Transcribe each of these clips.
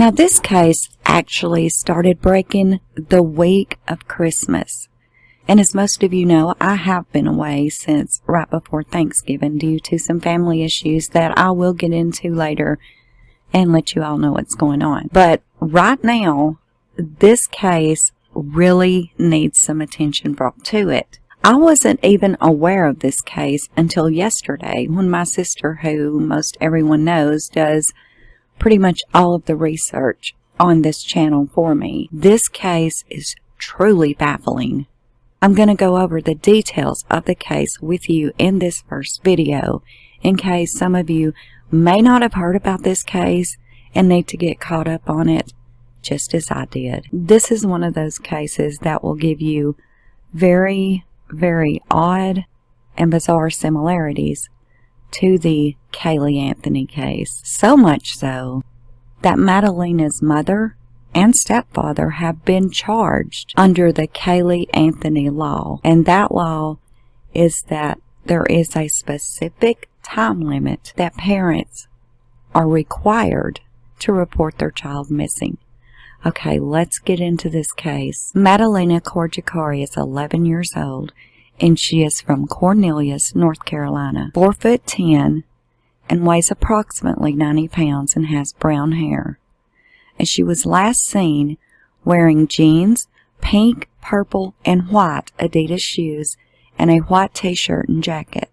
Now, this case actually started breaking the week of Christmas. And as most of you know, I have been away since right before Thanksgiving due to some family issues that I will get into later and let you all know what's going on. But right now, this case really needs some attention brought to it. I wasn't even aware of this case until yesterday when my sister, who most everyone knows, does pretty much all of the research on this channel for me. This case is truly baffling. I'm going to go over the details of the case with you in this first video in case some of you may not have heard about this case and need to get caught up on it just as I did. This is one of those cases that will give you very, very odd and bizarre similarities to the Caylee Anthony case. So much so that Madalina's mother and stepfather have been charged under the Caylee Anthony law. And that law is that there is a specific time limit that parents are required to report their child missing. Okay, let's get into this case. Madalina Cojocari is 11 years old, and she is from Cornelius, North Carolina. 4'10", and weighs approximately 90 pounds and has brown hair. And she was last seen wearing jeans, pink, purple, and white Adidas shoes, and a white t-shirt and jacket.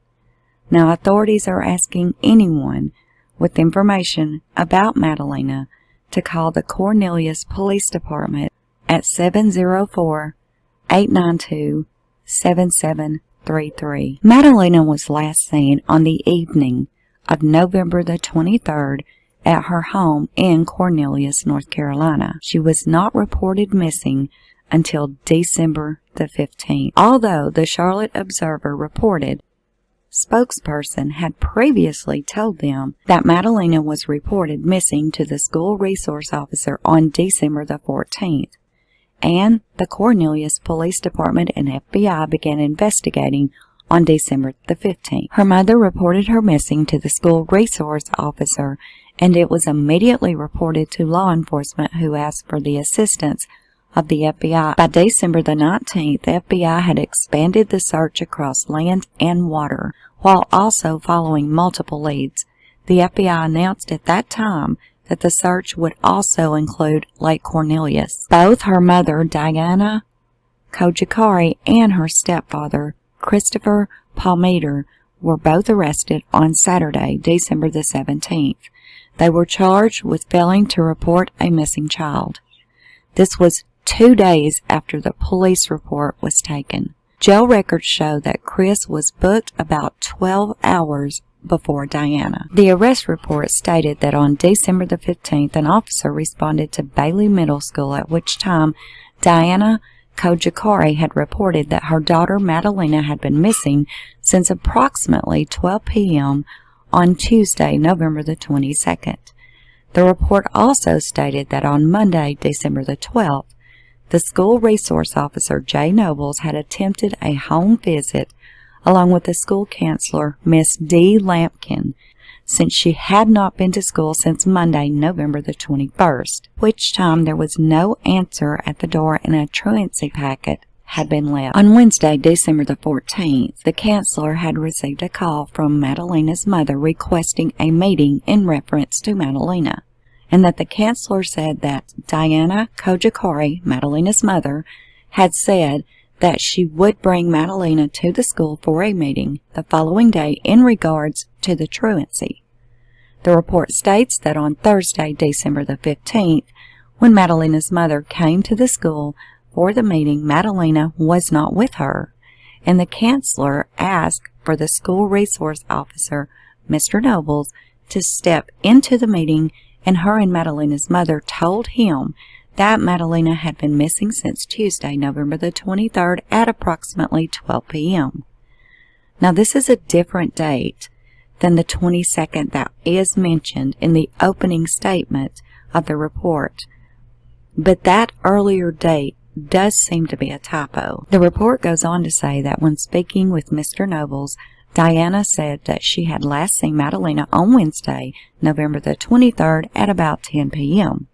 Now, authorities are asking anyone with information about Madalina to call the Cornelius Police Department at 704-892-7733. Madalina was last seen on the evening of November the 23rd at her home in Cornelius, North Carolina. She was not reported missing until December the 15th. Although the Charlotte Observer reported spokesperson had previously told them that Madalina was reported missing to the school resource officer on December the 14th, and the Cornelius Police Department and FBI began investigating on December the 15th. Her mother reported her missing to the school resource officer, and it was immediately reported to law enforcement, who asked for the assistance of the FBI. By December the 19th, the FBI had expanded the search across land and water, while also following multiple leads. The FBI announced at that time that the search would also include Lake Cornelius. Both her mother, Madalina Cojocari, and her stepfather, Christopher Palmeter, were both arrested on Saturday, December the 17th. They were charged with failing to report a missing child. This was 2 days after the police report was taken. Jail records show that Chris was booked about 12 hours before Diana. The arrest report stated that on December the 15th, an officer responded to Bailey Middle School, at which time Diana Cojocari had reported that her daughter Madalina had been missing since approximately 12 p.m. on Tuesday, November the 22nd. The report also stated that on Monday, December the 12th, the school resource officer, Jay Nobles, had attempted a home visit along with the school counselor, Miss D. Lampkin, since she had not been to school since Monday, November the 21st, which time there was no answer at the door and a truancy packet had been left. On Wednesday, December the 14th, the counselor had received a call from Madalina's mother requesting a meeting in reference to Madalina, and that the counselor said that Diana Cojocari, Madalina's mother, had said that she would bring Madalina to the school for a meeting the following day in regards to the truancy. The report states that on Thursday, December the 15th, when Madalina's mother came to the school for the meeting, Madalina was not with her, and the counselor asked for the school resource officer, Mr. Nobles, to step into the meeting, and her and Madalina's mother told him that Madalina had been missing since Tuesday, November the 23rd at approximately 12 p.m. Now, this is a different date than the 22nd that is mentioned in the opening statement of the report, but that earlier date does seem to be a typo. The report goes on to say that when speaking with Mr. Nobles, Diana said that she had last seen Madalina on Wednesday, November the 23rd at about 10 p.m.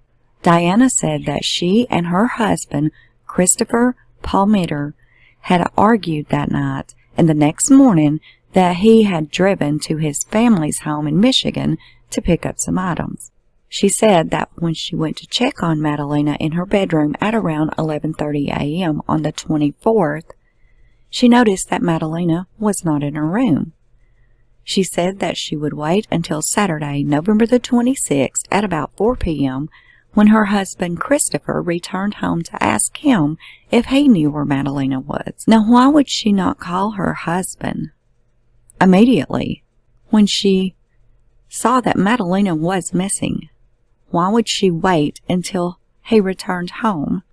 Diana said that she and her husband, Christopher Palmitter, had argued that night, and the next morning that he had driven to his family's home in Michigan to pick up some items. She said that when she went to check on Madalina in her bedroom at around 11:30 a.m. on the 24th, she noticed that Madalina was not in her room. She said that she would wait until Saturday, November the 26th at about 4 p.m. when her husband Christopher returned home to ask him if he knew where Madalina was. Now, why would she not call her husband immediately when she saw that Madalina was missing? Why would she wait until he returned home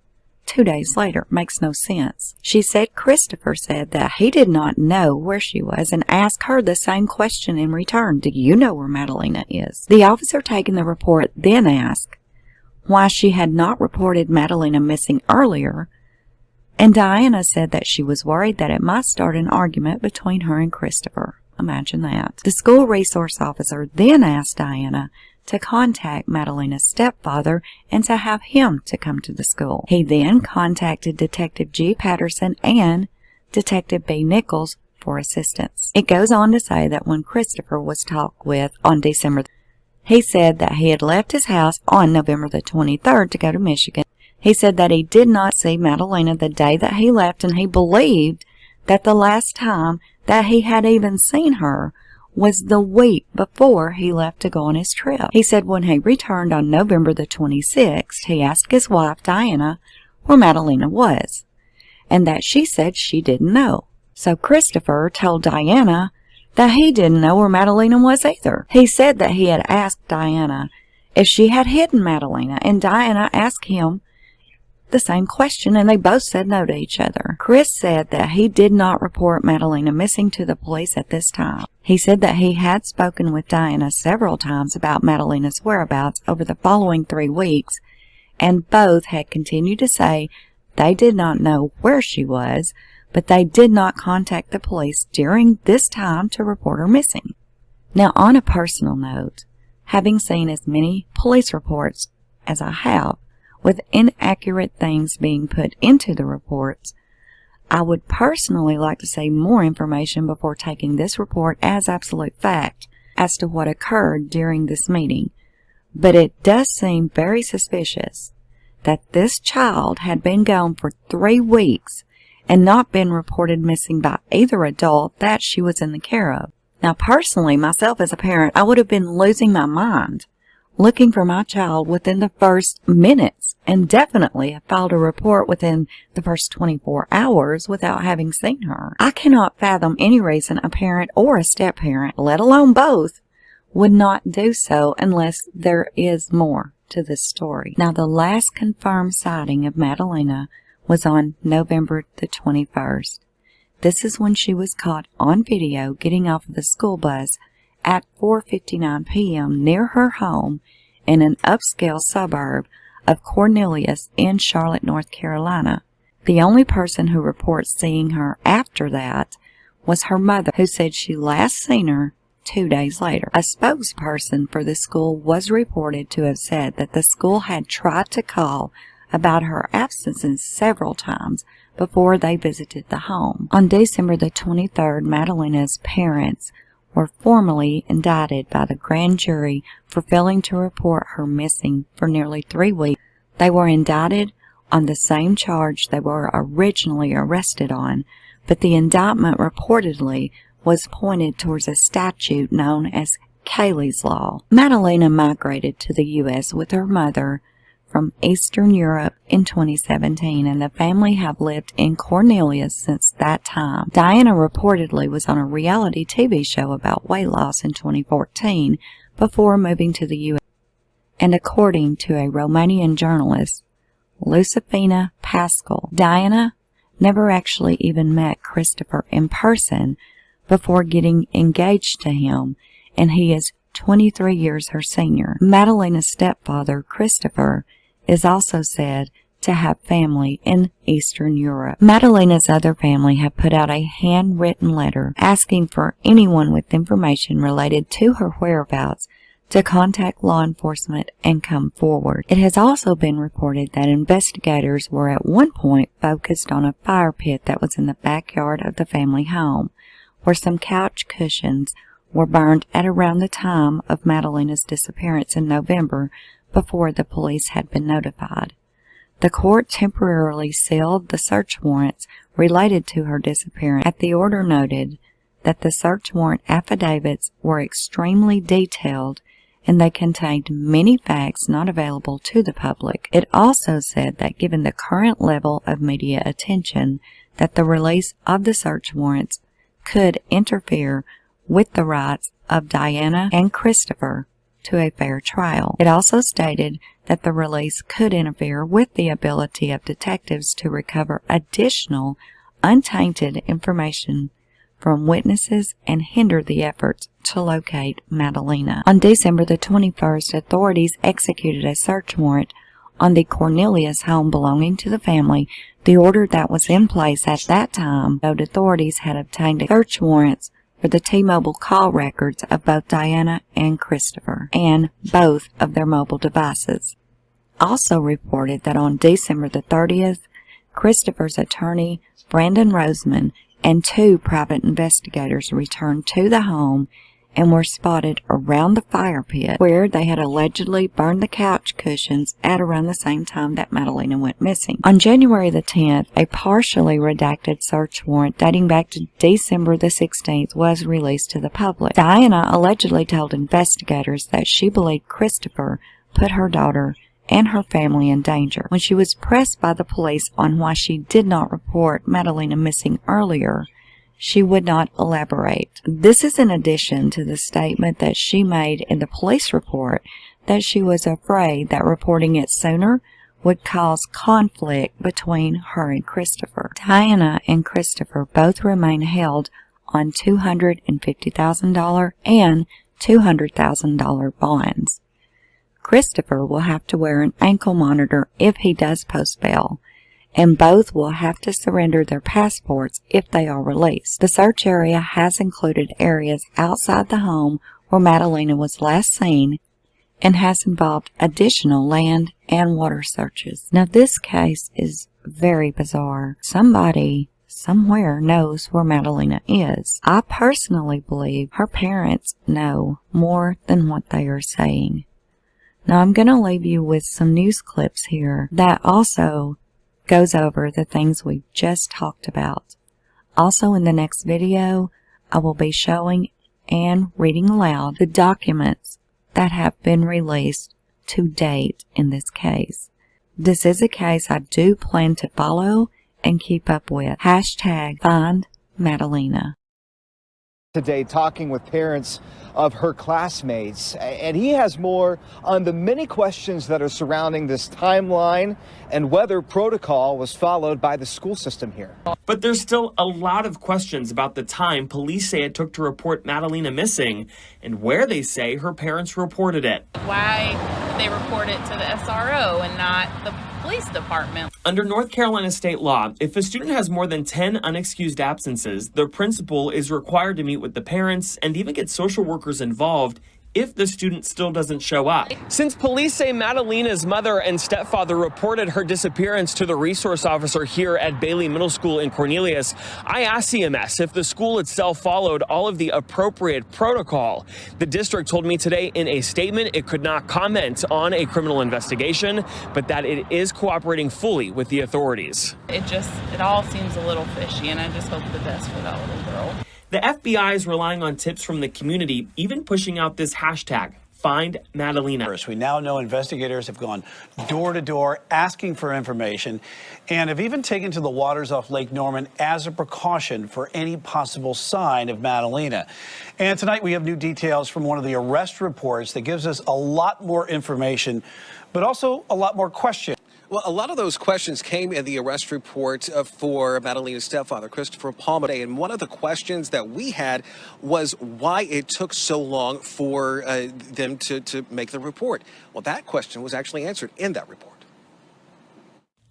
2 days later? Makes no sense. She said Christopher said that he did not know where she was and asked her the same question in return. Do you know where Madalina is? The officer taking the report then asked why she had not reported Madalina missing earlier, and Diana said that she was worried that it might start an argument between her and Christopher. Imagine that. The school resource officer then asked Diana to contact Madalina's stepfather and to have him to come to the school. He then contacted Detective G. Patterson and Detective B. Nichols for assistance. It goes on to say that when Christopher was talked with on December, he said that he had left his house on November the 23rd to go to Michigan. He said that he did not see Madalina the day that he left, and he believed that the last time that he had even seen her was the week before he left to go on his trip. He said when he returned on November the 26th, he asked his wife, Diana, where Madalina was, and that she said she didn't know. So Christopher told Diana that he didn't know where Madalina was either. He said that he had asked Diana if she had hidden Madalina, and Diana asked him the same question, and they both said no to each other. Chris said that he did not report Madalina missing to the police at this time. He said that he had spoken with Diana several times about Madalina's whereabouts over the following 3 weeks, and both had continued to say they did not know where she was, but they did not contact the police during this time to report her missing. Now, on a personal note, having seen as many police reports as I have, with inaccurate things being put into the reports, I would personally like to see more information before taking this report as absolute fact as to what occurred during this meeting. But it does seem very suspicious that this child had been gone for 3 weeks and not been reported missing by either adult that she was in the care of. Now, personally, myself as a parent, I would have been losing my mind looking for my child within the first minutes, and definitely have filed a report within the first 24 hours without having seen her. I cannot fathom any reason a parent or a step-parent, let alone both, would not do so unless there is more to this story. Now, the last confirmed sighting of Madalina was on November the 21st. This is when she was caught on video getting off of the school bus at 4:59 p.m. near her home in an upscale suburb of Cornelius in Charlotte, North Carolina. The only person who reports seeing her after that was her mother, who said she last seen her 2 days later. A spokesperson for the school was reported to have said that the school had tried to call about her absences several times before they visited the home. On December the 23rd, Madalina's parents were formally indicted by the grand jury for failing to report her missing for nearly 3 weeks. They were indicted on the same charge they were originally arrested on, but the indictment reportedly was pointed towards a statute known as Cayley's Law. Madalina migrated to the U.S. with her mother from Eastern Europe in 2017, and the family have lived in Cornelius since that time. Diana reportedly was on a reality TV show about weight loss in 2014 before moving to the U.S. And according to a Romanian journalist, Lucifina Pascal, Diana never actually even met Christopher in person before getting engaged to him, and he is 23 years her senior. Madalina's stepfather, Christopher, is also said to have family in Eastern Europe. Madalina's other family have put out a handwritten letter asking for anyone with information related to her whereabouts to contact law enforcement and come forward. It has also been reported that investigators were at one point focused on a fire pit that was in the backyard of the family home, where some couch cushions were burned at around the time of Madalina's disappearance in November, before the police had been notified. The court temporarily sealed the search warrants related to her disappearance, as the order noted that the search warrant affidavits were extremely detailed and they contained many facts not available to the public. It also said that given the current level of media attention, that the release of the search warrants could interfere with the rights of Diana and Christopher to a fair trial. It also stated that the release could interfere with the ability of detectives to recover additional untainted information from witnesses and hinder the efforts to locate Madalina. On December the 21st, authorities executed a search warrant on the Cornelius home belonging to the family. The order that was in place at that time showed authorities had obtained search warrants for the T-Mobile call records of both Diana and Christopher, and both of their mobile devices. Also reported that on December the 30th, Christopher's attorney, Brandon Roseman, and two private investigators returned to the home and were spotted around the fire pit where they had allegedly burned the couch cushions at around the same time that Madalina went missing. On January the 10th, a partially redacted search warrant dating back to December the 16th was released to the public. Diana allegedly told investigators that she believed Christopher put her daughter and her family in danger. When she was pressed by the police on why she did not report Madalina missing earlier, she would not elaborate. This is in addition to the statement that she made in the police report that she was afraid that reporting it sooner would cause conflict between her and Christopher. Diana and Christopher both remain held on $250,000 and $200,000 bonds. Christopher will have to wear an ankle monitor if he does post bail, and both will have to surrender their passports if they are released. The search area has included areas outside the home where Madalina was last seen and has involved additional land and water searches. Now, this case is very bizarre. Somebody somewhere knows where Madalina is. I personally believe her parents know more than what they are saying. Now, I'm going to leave you with some news clips here that also goes over the things we just talked about. Also, in the next video, I will be showing and reading aloud the documents that have been released to date in this case. This is a case I do plan to follow and keep up with. Hashtag Find Madalina. Today talking with parents of her classmates, and he has more on the many questions that are surrounding this timeline and whether protocol was followed by the school system here. But there's still a lot of questions about the time police say it took to report Madalina missing and where they say her parents reported it. Why did they report it to the SRO and not the police department? Under North Carolina state law, if a student has more than 10 unexcused absences, the principal is required to meet with the parents and even get social workers involved if the student still doesn't show up. Since police say Madalina's mother and stepfather reported her disappearance to the resource officer here at Bailey Middle School in Cornelius, I asked CMS if the school itself followed all of the appropriate protocol. The district told me today in a statement it could not comment on a criminal investigation, but that it is cooperating fully with the authorities. It all seems a little fishy, and I just hope the best for that little girl. The FBI is relying on tips from the community, even pushing out this hashtag, Find Madalina. We now know investigators have gone door to door asking for information and have even taken to the waters off Lake Norman as a precaution for any possible sign of Madalina. And tonight we have new details from one of the arrest reports that gives us a lot more information, but also a lot more questions. Well, a lot of those questions came in the arrest report for Madalina's stepfather, Christopher Palmer. And one of the questions that we had was why it took so long for them to make the report. Well, that question was actually answered in that report.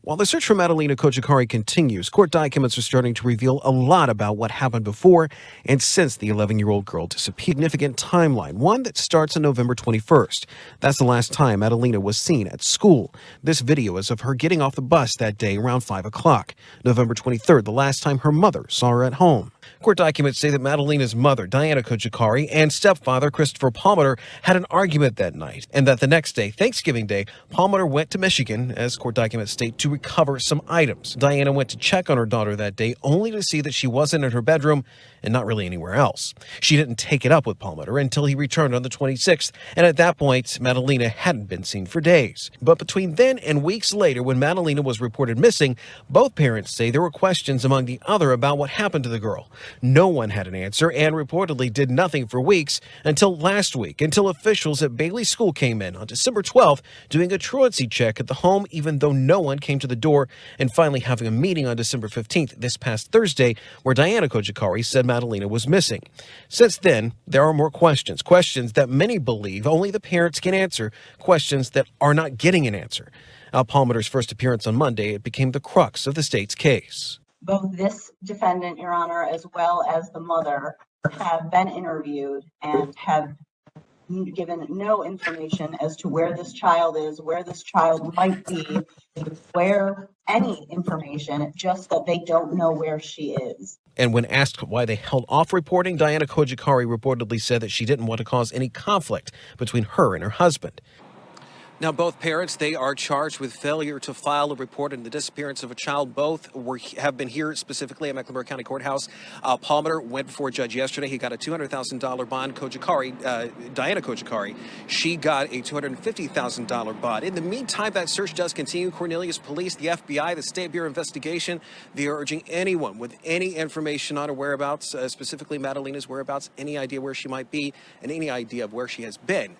While the search for Madalina Cojocari continues, court documents are starting to reveal a lot about what happened before and since the 11-year-old girl disappeared. Significant timeline, one that starts on November 21st. That's the last time Madalina was seen at school. This video is of her getting off the bus that day around 5 o'clock. November 23rd, the last time her mother saw her at home. Court documents say that Madalina's mother, Diana Cojocari, and stepfather, Christopher Palmer, had an argument that night, and that the next day, Thanksgiving Day, Palmer went to Michigan, as court documents state, to recover some items. Diana went to check on her daughter that day, only to see that she wasn't in her bedroom and not really anywhere else. She didn't take it up with Palmer until he returned on the 26th, and at that point, Madalina hadn't been seen for days. But between then and weeks later, when Madalina was reported missing, both parents say there were questions among the other about what happened to the girl. No one had an answer and reportedly did nothing for weeks until last week, until officials at Bailey School came in on December 12th doing a truancy check at the home, even though no one came to the door, and finally having a meeting on December 15th, this past Thursday, where Diana Cojocari said Madalina was missing. Since then, there are more questions that many believe only the parents can answer, questions that are not getting an answer. Al Palmer's first appearance on Monday, it became the crux of the state's case. Both this defendant, Your Honor, as well as the mother have been interviewed and have given no information as to where this child is, where this child might be, where any information, just that they don't know where she is. And when asked why they held off reporting, Diana Cojocari reportedly said that she didn't want to cause any conflict between her and her husband. Now, both parents, they are charged with failure to file a report in the disappearance of a child. Both have been here specifically at Mecklenburg County Courthouse. Palmer went before a judge yesterday. He got a $200,000 bond. Diana Cojocari, she got a $250,000 bond. In the meantime, that search does continue. Cornelius Police, the FBI, the State Bureau of Investigation, they are urging anyone with any information on her whereabouts, specifically Madalina's whereabouts, any idea where she might be, and any idea of where she has been,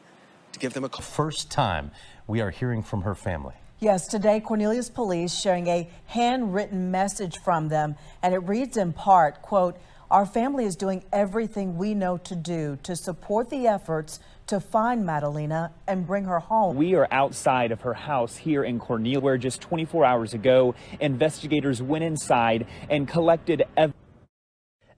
to give them a call. First time we are hearing from her family. Yes, today Cornelius Police sharing a handwritten message from them, and it reads in part, quote, "Our family is doing everything we know to do to support the efforts to find Madalina and bring her home." We are outside of her house here in Cornelius, where just 24 hours ago, investigators went inside and collected evidence.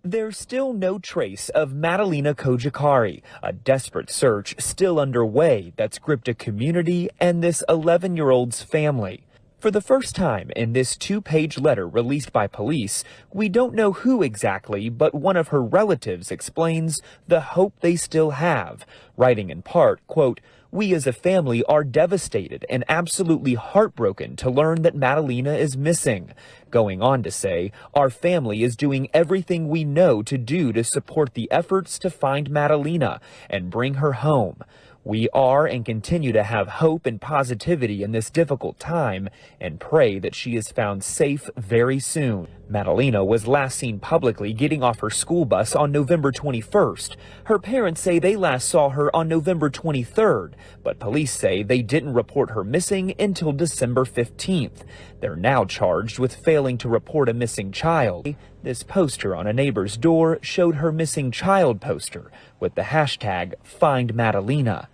There's still no trace of Madalina Cojocari, a desperate search still underway that's gripped a community and this 11-year-old's family. For the first time in this 2-page letter released by police, we don't know who exactly, but one of her relatives explains the hope they still have, writing in part, quote, "We as a family are devastated and absolutely heartbroken to learn that Madalina is missing." Going on to say, "Our family is doing everything we know to do to support the efforts to find Madalina and bring her home. We are and continue to have hope and positivity in this difficult time and pray that she is found safe very soon." Madalina was last seen publicly getting off her school bus on November 21st. Her parents say they last saw her on November 23rd, but police say they didn't report her missing until December 15th. They're now charged with failing to report a missing child. This poster on a neighbor's door showed her missing child poster with the hashtag #FindMadalina.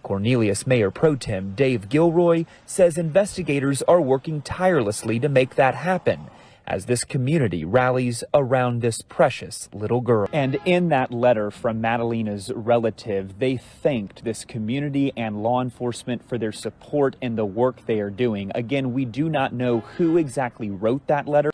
Cornelius Mayor Pro Tem Dave Gilroy says investigators are working tirelessly to make that happen as this community rallies around this precious little girl. And in that letter from Madalina's relative, they thanked this community and law enforcement for their support and the work they are doing. Again, we do not know who exactly wrote that letter.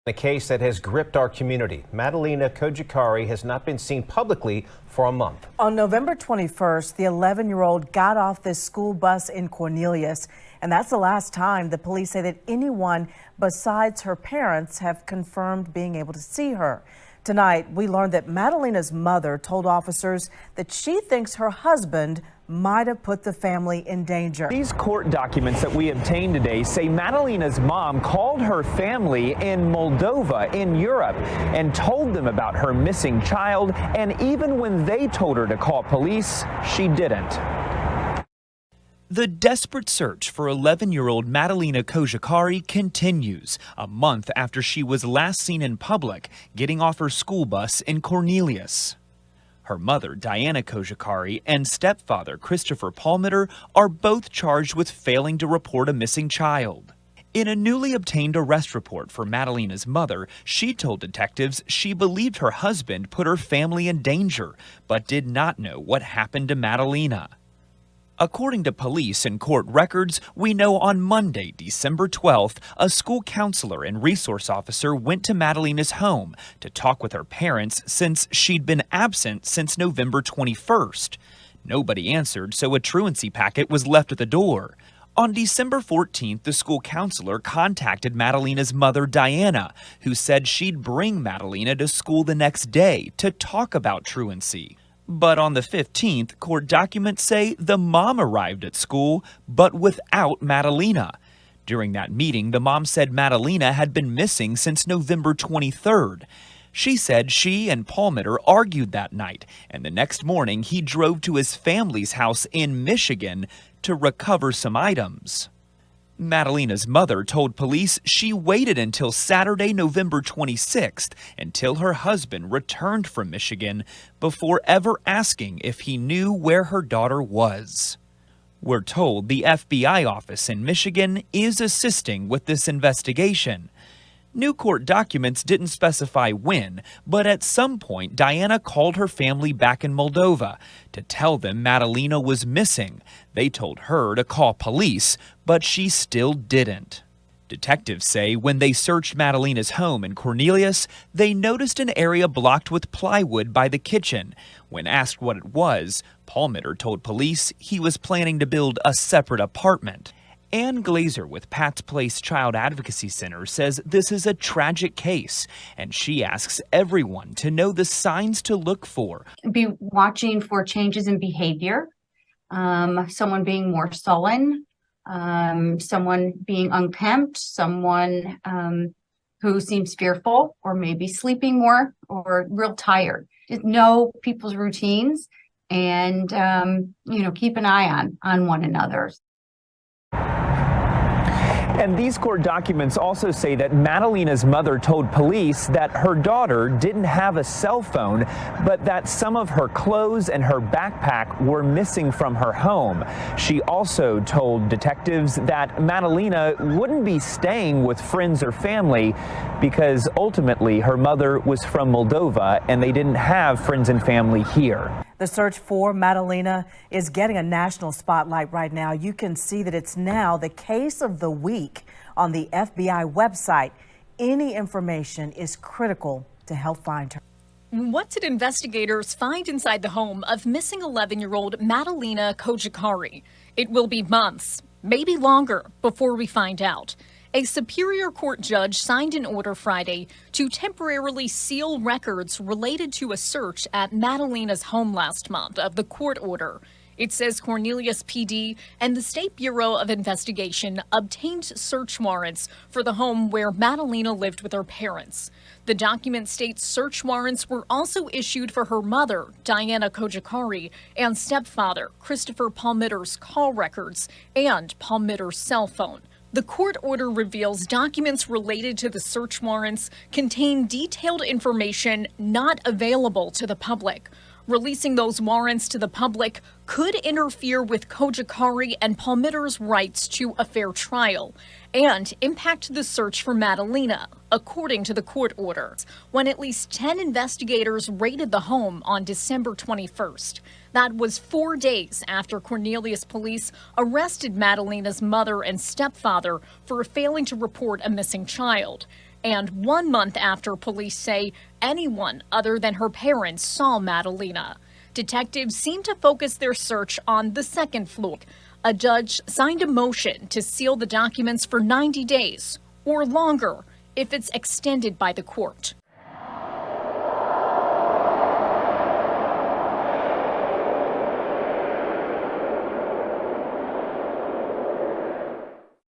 A case that has gripped our community. Madalina Cojocari has not been seen publicly for a month. On November 21st, the 11-year-old got off this school bus in Cornelius, and that's the last time the police say that anyone besides her parents have confirmed being able to see her. Tonight, we learned that Madalina's mother told officers that she thinks her husband might have put the family in danger. These court documents that we obtained today say Madalina's mom called her family in Moldova in Europe and told them about her missing child, and even when they told her to call police, she didn't. The desperate search for 11-year-old Madalina Cojocari continues a month after she was last seen in public getting off her school bus in Cornelius. Her mother, Diana Cojocari, and stepfather, Christopher Palmer, are both charged with failing to report a missing child. In a newly obtained arrest report for Madalina's mother, she told detectives she believed her husband put her family in danger, but did not know what happened to Madalina. According to police and court records, we know on Monday, December 12th, a school counselor and resource officer went to Madalina's home to talk with her parents since she'd been absent since November 21st. Nobody answered, so a truancy packet was left at the door. On December 14th, the school counselor contacted Madalina's mother, Diana, who said she'd bring Madalina to school the next day to talk about truancy. But on the 15th, court documents say the mom arrived at school, but without Madalina. During that meeting, the mom said Madalina had been missing since November 23rd. She said she and Palmer argued that night, and the next morning he drove to his family's house in Michigan to recover some items. Madalina's mother told police she waited until Saturday, November 26th, until her husband returned from Michigan before ever asking if he knew where her daughter was. We're told the FBI office in Michigan is assisting with this investigation. New court documents didn't specify when, but at some point Diana called her family back in Moldova to tell them Madalina was missing. They told her to call police, but she still didn't. Detectives say when they searched Madalina's home in Cornelius, they noticed an area blocked with plywood by the kitchen. When asked what it was, Palmer told police he was planning to build a separate apartment. Ann Glazer with Pat's Place Child Advocacy Center says this is a tragic case, and she asks everyone to know the signs to look for. Be watching for changes in behavior, someone being more sullen, someone being unkempt, someone who seems fearful or maybe sleeping more or real tired. Just know people's routines and, keep an eye on one another. And these court documents also say that Madalina's mother told police that her daughter didn't have a cell phone, but that some of her clothes and her backpack were missing from her home. She also told detectives that Madalina wouldn't be staying with friends or family because ultimately her mother was from Moldova and they didn't have friends and family here. The search for Madalina is getting a national spotlight right now. You can see that it's now the case of the week on the FBI website. Any information is critical to help find her. What did investigators find inside the home of missing 11-year-old Madalina Cojocari? It will be months, maybe longer, before we find out. A Superior Court judge signed an order Friday to temporarily seal records related to a search at Madalina's home last month of the court order. It says Cornelius PD and the State Bureau of Investigation obtained search warrants for the home where Madalina lived with her parents. The document states search warrants were also issued for her mother, Diana Cojocari, and stepfather, Christopher Palmitter's call records and Palmitter's cell phone. The court order reveals documents related to the search warrants contain detailed information not available to the public. Releasing those warrants to the public could interfere with Cojocari and Palmitter's rights to a fair trial and impact the search for Madalina, according to the court order, when at least 10 investigators raided the home on December 21st. That was 4 days after Cornelius Police arrested Madalina's mother and stepfather for failing to report a missing child. And 1 month after police say anyone other than her parents saw Madalina. Detectives seem to focus their search on the second floor. A judge signed a motion to seal the documents for 90 days or longer if it's extended by the court.